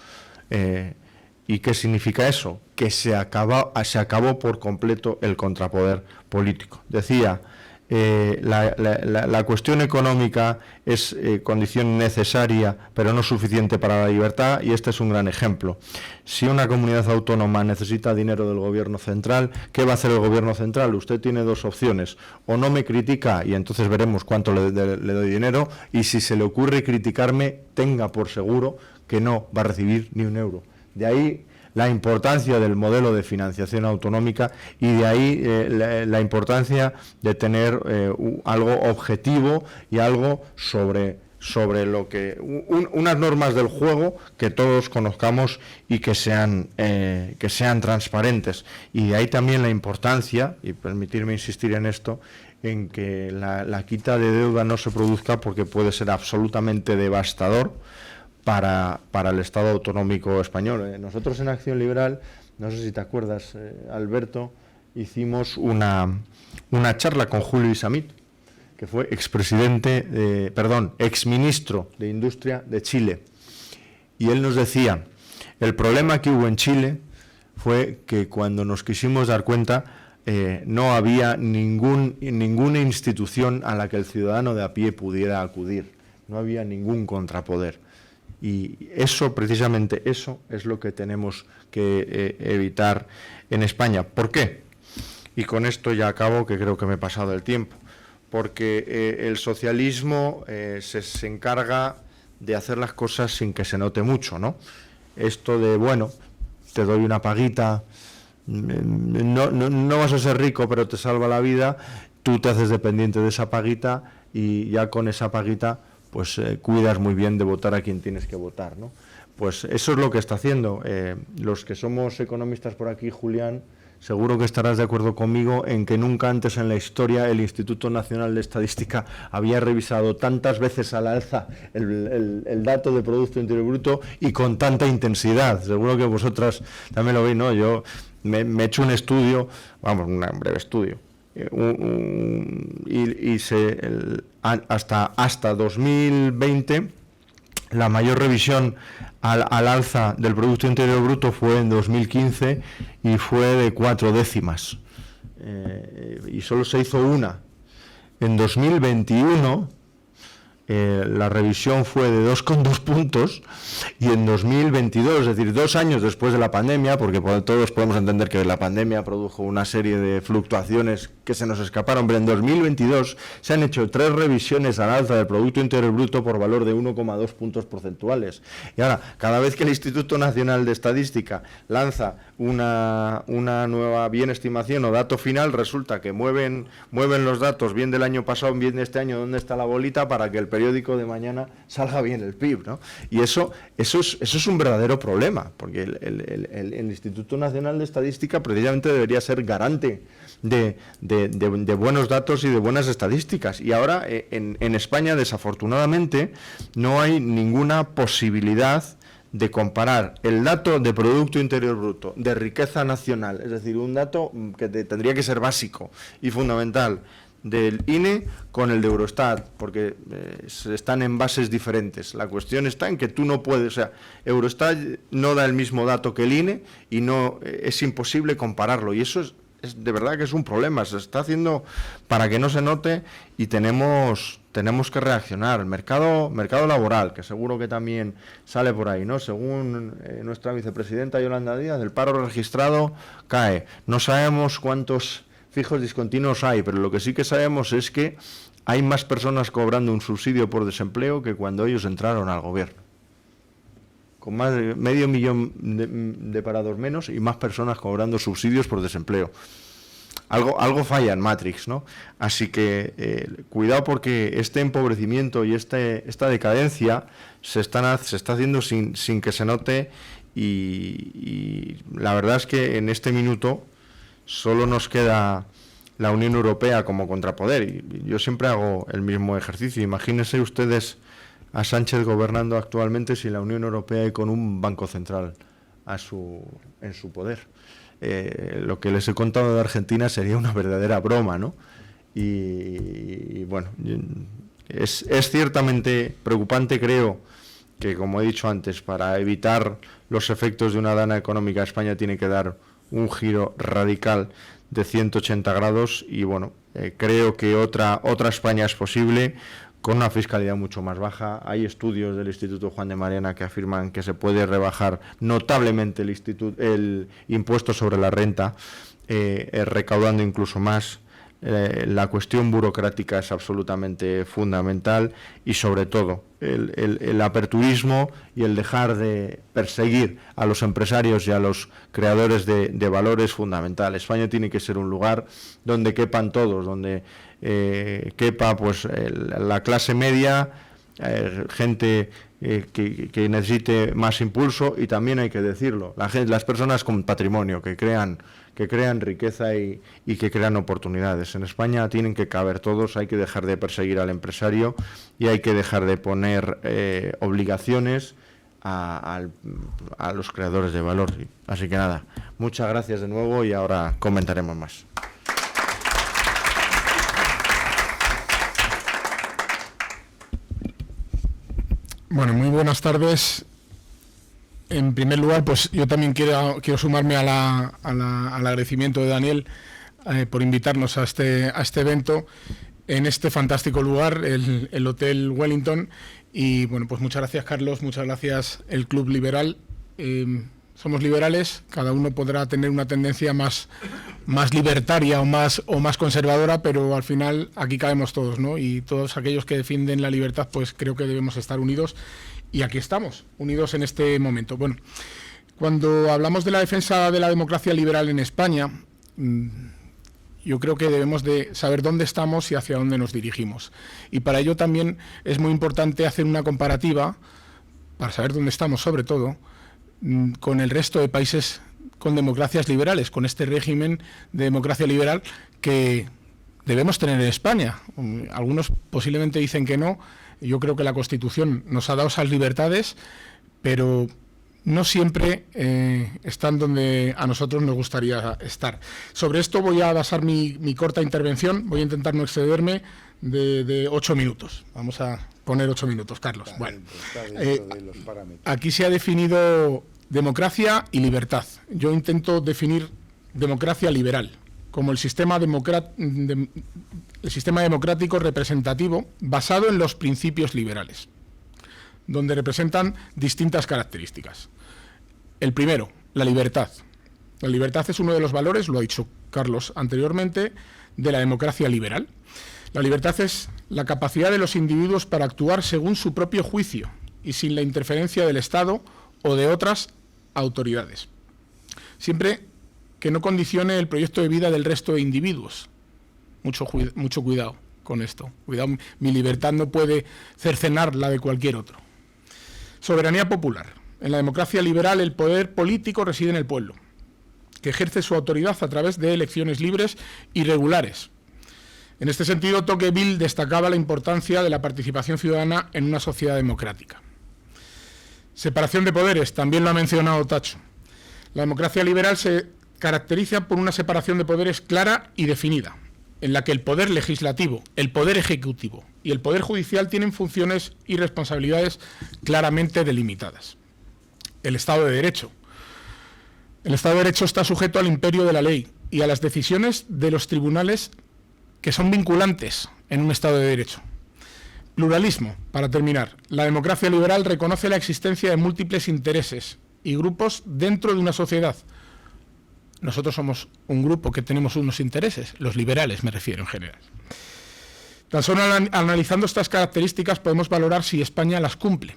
¿Y qué significa eso? Que se acabó por completo el contrapoder político. Decía, la cuestión económica es condición necesaria pero no suficiente para la libertad, y este es un gran ejemplo. Si una comunidad autónoma necesita dinero del gobierno central, ¿qué va a hacer el gobierno central? Usted tiene 2 opciones: o no me critica y entonces veremos cuánto le doy dinero, y si se le ocurre criticarme, tenga por seguro que no va a recibir ni un euro. De ahí la importancia del modelo de financiación autonómica, y de ahí la importancia de tener algo objetivo y algo sobre lo que unas normas del juego que todos conozcamos y que sean transparentes. Y de ahí también la importancia, y permitirme insistir en esto, en que la quita de deuda no se produzca, porque puede ser absolutamente devastador para el Estado autonómico español. Nosotros en Acción Liberal, no sé si te acuerdas, Alberto, hicimos una charla con Julio Isamit, que fue exministro de Industria de Chile. Y él nos decía, el problema que hubo en Chile fue que cuando nos quisimos dar cuenta, no había ninguna institución a la que el ciudadano de a pie pudiera acudir. No había ningún contrapoder. Y eso, precisamente eso, es lo que tenemos que evitar en España. ¿Por qué? Y con esto ya acabo, que creo que me he pasado el tiempo. Porque el socialismo se encarga de hacer las cosas sin que se note mucho, ¿no? Esto de, bueno, te doy una paguita, no vas a ser rico, pero te salva la vida, tú te haces dependiente de esa paguita y ya con esa paguita pues cuidas muy bien de votar a quien tienes que votar, ¿no? Pues eso es lo que está haciendo. Los que somos economistas por aquí, Julián, seguro que estarás de acuerdo conmigo en que nunca antes en la historia el Instituto Nacional de Estadística había revisado tantas veces al alza el dato de Producto Interior Bruto y con tanta intensidad. Seguro que vosotras también lo veis, ¿no? Yo me he hecho un estudio, vamos, un breve estudio, hasta 2020 la mayor revisión al alza del Producto Interior Bruto fue en 2015 y fue de 4 décimas, y solo se hizo una. En 2021 la revisión fue de 2,2 puntos, y en 2022, es decir, 2 años después de la pandemia, porque todos podemos entender que la pandemia produjo una serie de fluctuaciones que se nos escaparon, pero en 2022 se han hecho 3 revisiones al alza del Producto Interior Bruto por valor de 1,2 puntos porcentuales. Y ahora, cada vez que el Instituto Nacional de Estadística lanza una nueva bien estimación o dato final, resulta que mueven los datos bien del año pasado, bien de este año, ¿dónde está la bolita?, para que el periódico de mañana salga bien el PIB, ¿no? Y eso es un verdadero problema, porque el Instituto Nacional de Estadística precisamente debería ser garante de de buenos datos y de buenas estadísticas. Y ahora en España, desafortunadamente, no hay ninguna posibilidad de comparar el dato de Producto Interior Bruto, de riqueza nacional, es decir, un dato que tendría que ser básico y fundamental del INE con el de Eurostat, porque están en bases diferentes. La cuestión está en que tú no puedes, o sea, Eurostat no da el mismo dato que el INE y no es imposible compararlo, y eso es de verdad que es un problema, se está haciendo para que no se note y tenemos que reaccionar. El mercado laboral, que seguro que también sale por ahí, ¿no? Según nuestra vicepresidenta Yolanda Díaz, el paro registrado cae. No sabemos cuántos fijos discontinuos hay, pero lo que sí que sabemos es que hay más personas cobrando un subsidio por desempleo que cuando ellos entraron al gobierno. Con más de 500.000 de parados menos y más personas cobrando subsidios por desempleo. Algo falla en Matrix, ¿no? Así que cuidado, porque este empobrecimiento y esta decadencia se está haciendo sin que se note, y la verdad es que en este minuto solo nos queda la Unión Europea como contrapoder, y yo siempre hago el mismo ejercicio. Imagínense ustedes a Sánchez gobernando actualmente sin la Unión Europea y con un Banco Central en su poder. Lo que les he contado de Argentina sería una verdadera broma, ¿no? Y bueno, es ciertamente preocupante. Creo que, como he dicho antes, para evitar los efectos de una dana económica, España tiene que dar un giro radical de 180 grados y bueno, creo que otra España es posible, con una fiscalidad mucho más baja. Hay estudios del Instituto Juan de Mariana que afirman que se puede rebajar notablemente el impuesto sobre la renta, recaudando incluso más. La cuestión burocrática es absolutamente fundamental, y sobre todo el aperturismo y el dejar de perseguir a los empresarios y a los creadores de valor es fundamental. España tiene que ser un lugar donde quepan todos, donde quepa pues la clase media, gente que necesite más impulso, y también hay que decirlo, las personas con patrimonio que crean riqueza y que crean oportunidades. En España tienen que caber todos, hay que dejar de perseguir al empresario y hay que dejar de poner obligaciones a los creadores de valor. Así que nada, muchas gracias de nuevo y ahora comentaremos más. Bueno, muy buenas tardes. En primer lugar, pues yo también quiero sumarme al agradecimiento de Daniel por invitarnos a este evento en este fantástico lugar, el Hotel Wellington. Y bueno, pues muchas gracias, Carlos, muchas gracias el Club Liberal. Somos liberales, cada uno podrá tener una tendencia más libertaria o más conservadora, pero al final aquí cabemos todos, ¿no? Y todos aquellos que defienden la libertad, pues creo que debemos estar unidos. Y aquí estamos, unidos en este momento. Bueno, cuando hablamos de la defensa de la democracia liberal en España, yo creo que debemos de saber dónde estamos y hacia dónde nos dirigimos. Y para ello también es muy importante hacer una comparativa, para saber dónde estamos sobre todo, con el resto de países con democracias liberales, con este régimen de democracia liberal que debemos tener en España. Algunos posiblemente dicen que no. Yo creo que la Constitución nos ha dado esas libertades, pero no siempre están donde a nosotros nos gustaría estar. Sobre esto voy a basar mi corta intervención, voy a intentar no excederme de 8 minutos. Vamos a poner 8 minutos, Carlos. Bueno, aquí se ha definido democracia y libertad. Yo intento definir democracia liberal como el sistema democrático representativo basado en los principios liberales, donde representan distintas características. El primero, la libertad. La libertad es uno de los valores, lo ha dicho Carlos anteriormente, de la democracia liberal. La libertad es la capacidad de los individuos para actuar según su propio juicio y sin la interferencia del Estado o de otras autoridades, siempre que no condicione el proyecto de vida del resto de individuos. Mucho cuidado con esto. Cuidado, mi libertad no puede cercenar la de cualquier otro. Soberanía popular. En la democracia liberal el poder político reside en el pueblo. que ejerce su autoridad a través de elecciones libres y regulares. En este sentido, Tocqueville destacaba la importancia de la participación ciudadana en una sociedad democrática. Separación de poderes, también lo ha mencionado Tacho. La democracia liberal se caracteriza por una separación de poderes clara y definida, en la que el poder legislativo, el poder ejecutivo y el poder judicial tienen funciones y responsabilidades claramente delimitadas. El Estado de Derecho. El Estado de Derecho está sujeto al imperio de la ley y a las decisiones de los tribunales que son vinculantes en un Estado de Derecho. Pluralismo, para terminar. La democracia liberal reconoce la existencia de múltiples intereses y grupos dentro de una sociedad. Nosotros somos un grupo que tenemos unos intereses, los liberales me refiero en general. Tan solo analizando estas características podemos valorar si España las cumple.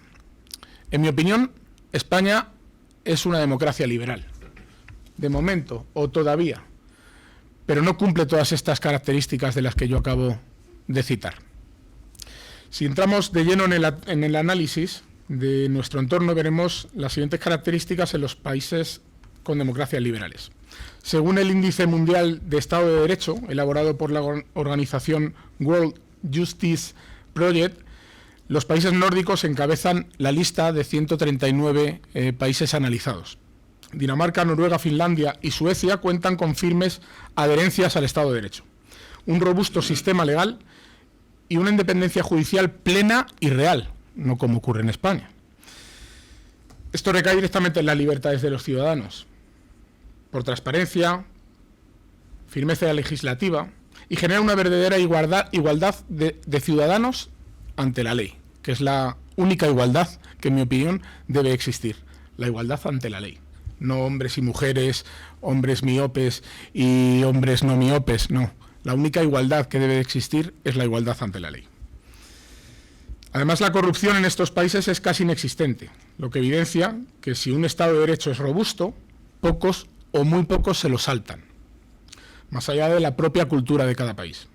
En mi opinión, España es una democracia liberal. De momento, o todavía, pero no cumple todas estas características de las que yo acabo de citar. Si entramos de lleno en el análisis de nuestro entorno, veremos las siguientes características en los países con democracias liberales. Según el Índice Mundial de Estado de Derecho, elaborado por la organización World Justice Project, los países nórdicos encabezan la lista de 139 países analizados. Dinamarca, Noruega, Finlandia y Suecia cuentan con firmes adherencias al Estado de Derecho, un robusto sistema legal y una independencia judicial plena y real, no como ocurre en España. Esto recae directamente en las libertades de los ciudadanos, por transparencia, firmeza legislativa y genera una verdadera igualdad de ciudadanos ante la ley, que es la única igualdad que, en mi opinión, debe existir, la igualdad ante la ley. No hombres y mujeres, hombres miopes y hombres no miopes, no. La única igualdad que debe existir es la igualdad ante la ley. Además, la corrupción en estos países es casi inexistente, lo que evidencia que si un Estado de Derecho es robusto, pocos o muy pocos se lo saltan, más allá de la propia cultura de cada país.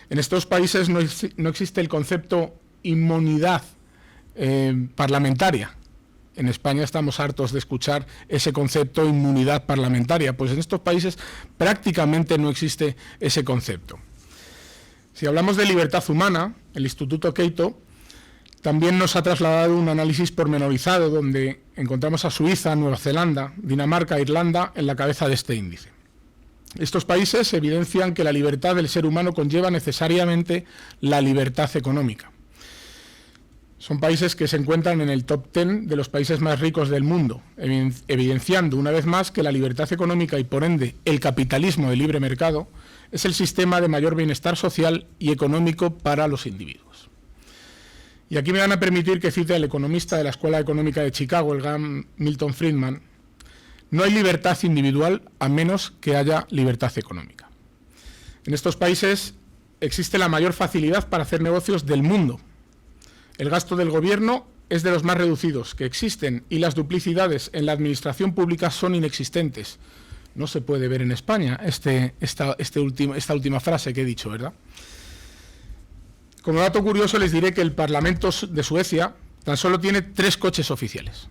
En estos países no existe el concepto inmunidad parlamentaria. En España estamos hartos de escuchar ese concepto inmunidad parlamentaria, pues en estos países prácticamente no existe ese concepto. Si hablamos de libertad humana, el Instituto Cato también nos ha trasladado un análisis pormenorizado donde encontramos a Suiza, Nueva Zelanda, Dinamarca e Irlanda en la cabeza de este índice. Estos países evidencian que la libertad del ser humano conlleva necesariamente la libertad económica. Son países que se encuentran en el top 10 de los países más ricos del mundo, evidenciando una vez más que la libertad económica y por ende el capitalismo de libre mercado es el sistema de mayor bienestar social y económico para los individuos. Y aquí me van a permitir que cite al economista de la Escuela Económica de Chicago, el gran Milton Friedman: no hay libertad individual a menos que haya libertad económica. En estos países existe la mayor facilidad para hacer negocios del mundo. El gasto del gobierno es de los más reducidos que existen y las duplicidades en la administración pública son inexistentes. No se puede ver en España esta última frase que he dicho, ¿verdad? Como dato curioso les diré que el Parlamento de Suecia tan solo tiene 3 coches oficiales.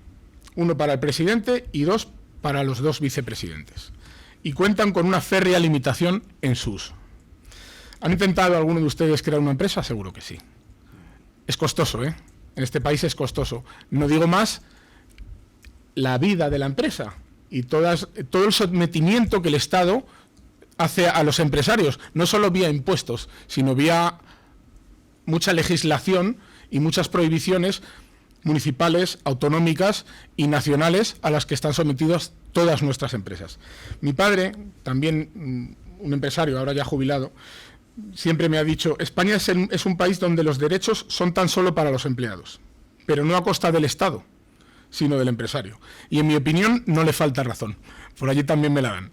1 para el presidente y 2 para los 2 vicepresidentes. Y cuentan con una férrea limitación en su uso. ¿Han intentado alguno de ustedes crear una empresa? Seguro que sí. Es costoso, ¿eh? En este país es costoso. No digo más la vida de la empresa y todo el sometimiento que el Estado hace a los empresarios, no solo vía impuestos, sino vía mucha legislación y muchas prohibiciones municipales, autonómicas y nacionales a las que están sometidas todas nuestras empresas. Mi padre, también un empresario, ahora ya jubilado, siempre me ha dicho: España es un país donde los derechos son tan solo para los empleados, pero no a costa del Estado, sino del empresario. Y en mi opinión no le falta razón, por allí también me la dan.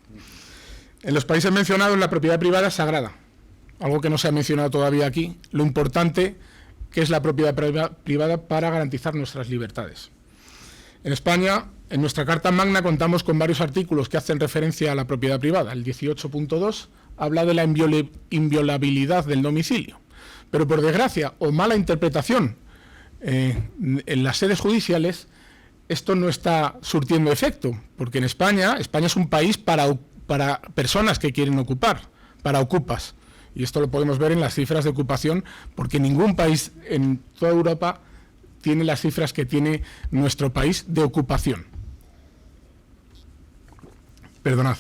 En los países mencionados la propiedad privada es sagrada, algo que no se ha mencionado todavía aquí, lo importante que es la propiedad privada para garantizar nuestras libertades. En España, en nuestra Carta Magna contamos con varios artículos que hacen referencia a la propiedad privada. El 18.2 habla de la inviolabilidad del domicilio, pero por desgracia o mala interpretación en las sedes judiciales, esto no está surtiendo efecto, porque en España es un país para personas que quieren ocupar, para ocupas. Y esto lo podemos ver en las cifras de ocupación, porque ningún país en toda Europa tiene las cifras que tiene nuestro país de ocupación. Perdonad.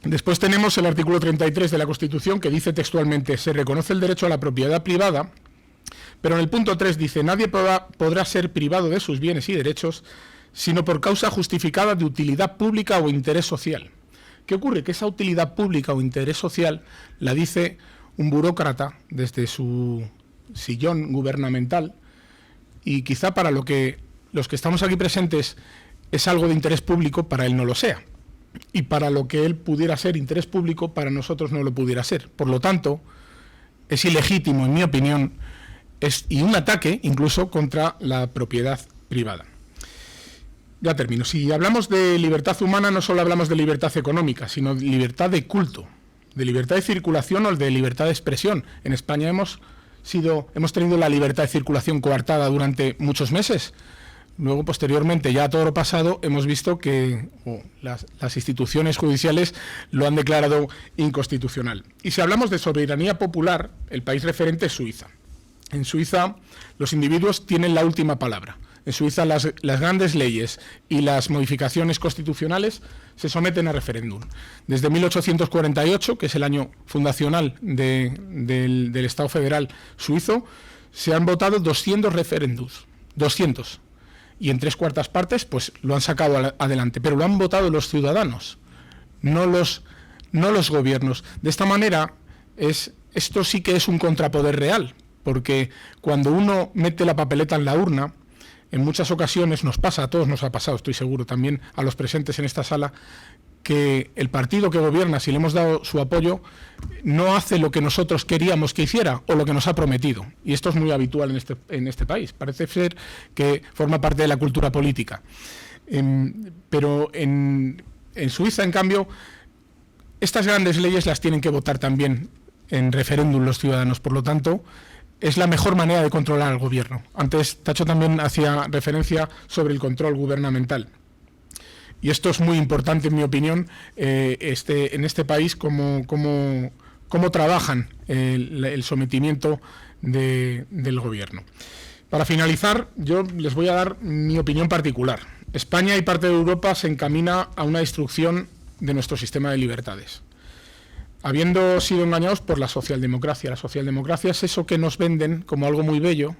Después tenemos el artículo 33 de la Constitución, que dice textualmente: se reconoce el derecho a la propiedad privada, pero en el punto 3 dice: nadie podrá ser privado de sus bienes y derechos, sino por causa justificada de utilidad pública o interés social. ¿Qué ocurre? Que esa utilidad pública o interés social la dice un burócrata desde su sillón gubernamental, y quizá para los que estamos aquí presentes es algo de interés público, para él no lo sea. Y para lo que él pudiera ser interés público, para nosotros no lo pudiera ser. Por lo tanto, es ilegítimo, en mi opinión, y un ataque incluso contra la propiedad privada. Ya termino. Si hablamos de libertad humana, no solo hablamos de libertad económica, sino de libertad de culto, de libertad de circulación o de libertad de expresión. En España hemos tenido la libertad de circulación coartada durante muchos meses. Luego, posteriormente, ya todo lo pasado, hemos visto que las instituciones judiciales lo han declarado inconstitucional. Y si hablamos de soberanía popular, el país referente es Suiza. En Suiza, los individuos tienen la última palabra. En Suiza, las grandes leyes y las modificaciones constitucionales se someten a referéndum. Desde 1848, que es el año fundacional del Estado federal suizo, se han votado 200 referéndums. 200. Y en 3/4 partes pues lo han sacado adelante, pero lo han votado los ciudadanos, no los gobiernos. De esta manera, esto sí que es un contrapoder real, porque cuando uno mete la papeleta en la urna, en muchas ocasiones nos pasa, a todos nos ha pasado, estoy seguro, también a los presentes en esta sala, que el partido que gobierna, si le hemos dado su apoyo, no hace lo que nosotros queríamos que hiciera o lo que nos ha prometido. Y esto es muy habitual en este país. Parece ser que forma parte de la cultura política. Pero en Suiza, en cambio, estas grandes leyes las tienen que votar también en referéndum los ciudadanos. Por lo tanto, es la mejor manera de controlar al gobierno. Antes Tacho también hacía referencia sobre el control gubernamental. Y esto es muy importante, en mi opinión, en este país, cómo trabajan el sometimiento del gobierno. Para finalizar, yo les voy a dar mi opinión particular. España y parte de Europa se encamina a una destrucción de nuestro sistema de libertades, habiendo sido engañados por la socialdemocracia. La socialdemocracia es eso que nos venden como algo muy bello,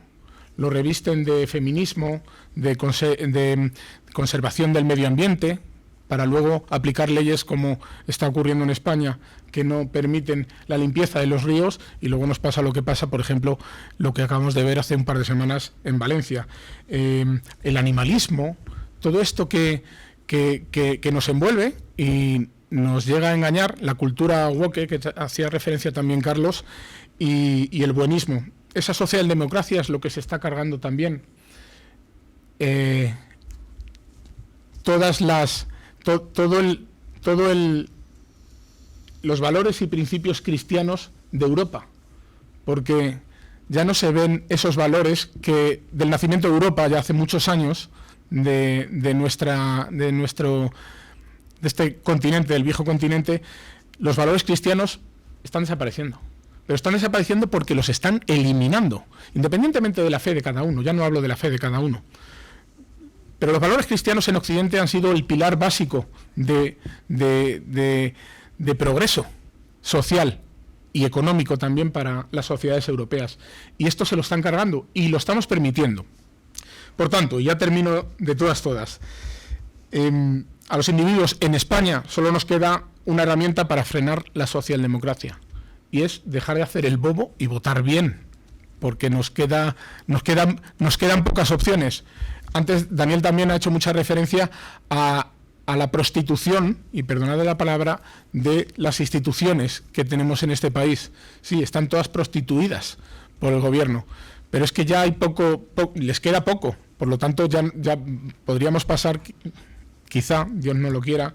lo revisten de feminismo, de conservación del medio ambiente, para luego aplicar leyes como está ocurriendo en España, que no permiten la limpieza de los ríos, y luego nos pasa lo que pasa, por ejemplo, lo que acabamos de ver hace un par de semanas en Valencia. El animalismo, todo esto que nos envuelve y nos llega a engañar, la cultura woke, que hacía referencia también Carlos, y el buenismo. Esa socialdemocracia es lo que se está cargando también los valores y principios cristianos de Europa, porque ya no se ven esos valores que del nacimiento de Europa ya hace muchos años, de este continente, del viejo continente. Los valores cristianos están desapareciendo. Pero están desapareciendo porque los están eliminando, independientemente de la fe de cada uno. Ya no hablo de la fe de cada uno. Pero los valores cristianos en Occidente han sido el pilar básico de progreso social y económico también para las sociedades europeas. Y esto se lo están cargando y lo estamos permitiendo. Por tanto, y ya termino de todas, a los individuos en España solo nos queda una herramienta para frenar la socialdemocracia, y es dejar de hacer el bobo y votar bien, porque nos quedan pocas opciones. Antes Daniel también ha hecho mucha referencia a la prostitución, y perdonad la palabra, de las instituciones que tenemos en este país. Sí, están todas prostituidas por el gobierno, pero es que ya hay les queda poco. Por lo tanto, ya podríamos pasar, quizá, Dios no lo quiera,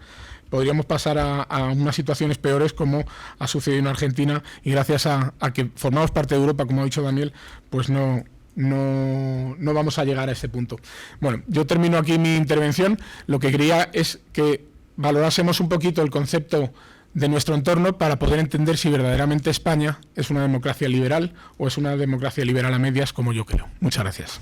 podríamos pasar a unas situaciones peores, como ha sucedido en Argentina, y gracias a que formamos parte de Europa, como ha dicho Daniel, pues no no vamos a llegar a ese punto. Bueno, yo termino aquí mi intervención. Lo que quería es que valorásemos un poquito el concepto de nuestro entorno para poder entender si verdaderamente España es una democracia liberal o es una democracia liberal a medias, como yo creo. Muchas gracias.